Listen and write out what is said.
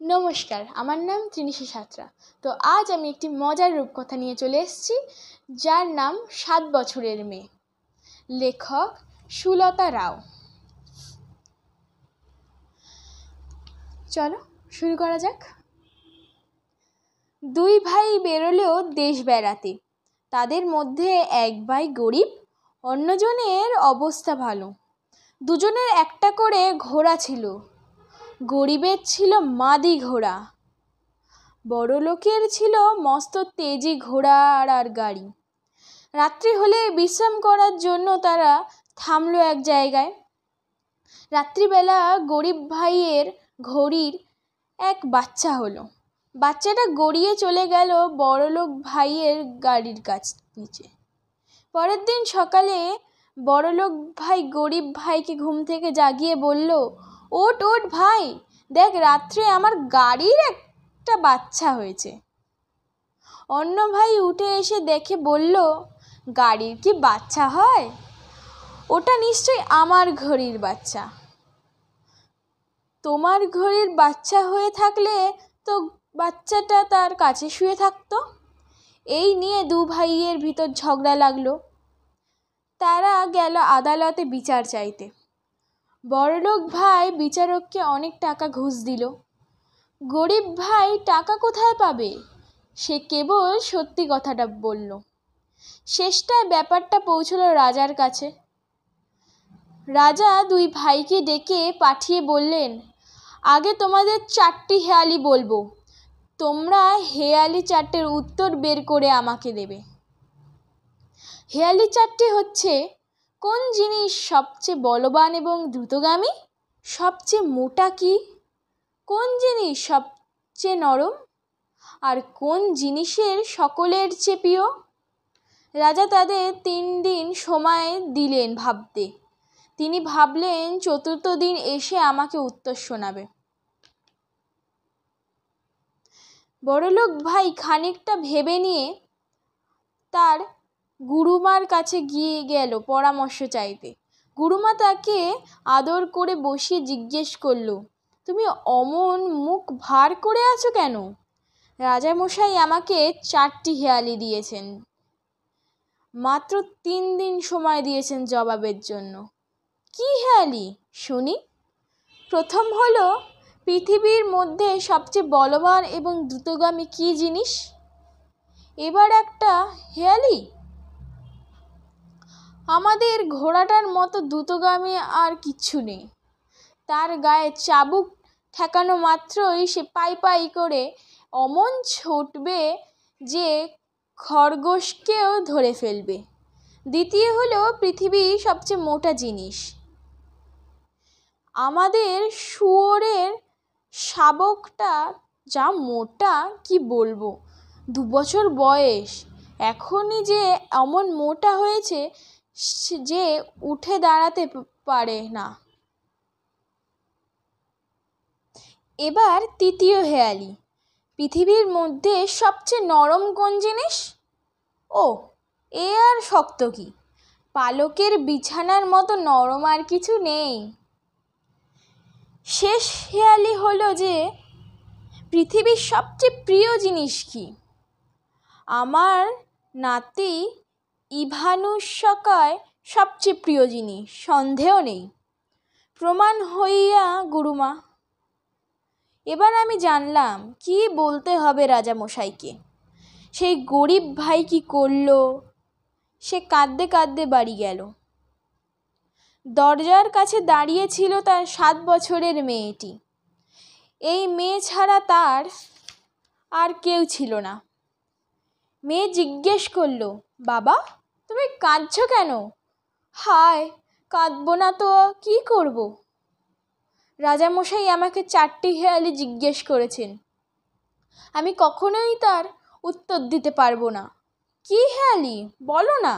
নমস্কার, আমার নাম তৃণীশা সাঁতরা। তো আজ আমি একটি মজার রূপকথা নিয়ে চলে এসেছি, যার নাম ৭ বছরের মেয়ে। লেখক সুলতা রাও। চলো শুরু করা যাক। দুই ভাই বেরোলেও দেশ বেড়াতে। তাদের মধ্যে এক ভাই গরিব, অন্যজনের অবস্থা ভালো। দুজনের একটা করে ঘোড়া ছিল। গরিবের ছিল মাদি ঘোড়া, বড়লোকের ছিল মস্ত তেজি ঘোড়া আর গাড়ি। রাত্রি হলে বিশ্রাম করার জন্য তারা থামলো এক জায়গায়। রাত্রিবেলা গরিব ভাইয়ের ঘড়ির এক বাচ্চা হলো। বাচ্চাটা গড়িয়ে চলে গেল বড়লোক ভাইয়ের গাড়ির নিচে। পরের দিন সকালে বড়লোক ভাই গরিব ভাইকে ঘুম থেকে জাগিয়ে বলল, ওঠ ওঠ ভাই, দেখ রাত্রে আমার গাড়ির একটা বাচ্চা হয়েছে। অন্য ভাই উঠে এসে দেখে বলল, গাড়ির কি বাচ্চা হয়? ওটা নিশ্চয়ই আমার ঘড়ির বাচ্চা। তোমার ঘড়ির বাচ্চা হয়ে থাকলে তো বাচ্চাটা তার কাছে শুয়ে থাকতো। এই নিয়ে দু ভাইয়ের ভিতর ঝগড়া লাগলো। তারা গেল আদালতে বিচার চাইতে। বড়লোক ভাই বিচারককে অনেক টাকা ঘুষ দিল। গরিব ভাই টাকা কোথায় পাবে? সে কেবল সত্যি কথাটা বলল। শেষটায় ব্যাপারটা পৌঁছলো রাজার কাছে। রাজা দুই ভাইকে ডেকে পাঠিয়ে বললেন, আগে তোমাদের 4টি হেয়ালি বলবো, তোমরা হেয়ালি 4টের উত্তর বের করে আমাকে দেবে। হেয়ালি 4টি হচ্ছে, কোন জিনিস সবচেয়ে বলবান এবং দ্রুতগামী? সবচেয়ে মোটা কি? কোন জিনিস সবচেয়ে নরম? আর কোন জিনিসের সকলের চেয়ে প্রিয়? রাজা তাদের 3 দিন সময় দিলেন ভাবতে। তিনি ভাবলেন 4র্থ দিন এসে আমাকে উত্তর শোনাবে। বড়লোক ভাই খানিকটা ভেবে নিয়ে তার গুরুমার কাছে গিয়ে গেল পরামর্শ চাইতে। গুরুমা তাকে আদর করে বসিয়ে জিজ্ঞেস করল, তুমি অমন মুখ ভার করে আছো কেন? রাজামশাই আমাকে 4টি হেয়ালি দিয়েছেন, মাত্র 3 দিন সময় দিয়েছেন জবাবের জন্য। কি হেয়ালি শুনি? প্রথম হলো, পৃথিবীর মধ্যে সবচেয়ে বলবান এবং দ্রুতগামী কি জিনিস? এবার একটা হেয়ালি, আমাদের ঘোড়াটার মতো দ্রুতগামী আর কিচ্ছু নেই। তার গায়ে চাবুক ঠেকানো মাত্রই সে পাই পাই করে অমন ছুটবে যে খরগোশকেও ধরে ফেলবে। দ্বিতীয় হলো, পৃথিবীর সবচেয়ে মোটা জিনিস, আমাদের শুয়োরের শাবকটা যা মোটা কি বলবো। 2 বছর বয়স, এখনই যে এমন মোটা হয়েছে যে উঠে দাঁড়াতে পারে না। এবার তৃতীয় হেয়ালি, পৃথিবীর মধ্যে সবচেয়ে নরম কোন জিনিস? ও, এ আর শক্ত কি, পালকের বিছানার মতো নরম আর কিছু নেই। শেষ হেয়ালি হলো যে পৃথিবীর সবচেয়ে প্রিয় জিনিস কি? আমার নাতি ইভানুষ্কায় সবচেয়ে প্রিয় জিনিস, সন্দেহ নেই। প্রমাণ হইয়া গুরুমা। এবার আমি জানলাম কি বলতে হবে রাজামশাইকে। সেই গরিব ভাই কি করল? সে কাঁদতে কাঁদতে বাড়ি গেল। দরজার কাছে দাঁড়িয়ে ছিল তার 7 বছরের মেয়েটি। এই মেয়ে ছাড়া তার আর কেউ ছিল না। মেয়ে জিজ্ঞেস করল, বাবা তুমি কাঁদছো কেন? হায়, কাঁদবো না তো কি করব? রাজামশাই আমাকে 4টি হেয়ালি জিজ্ঞেস করেছেন, আমি কখনোই তার উত্তর দিতে পারবো না। কি হেয়ালি বলো না?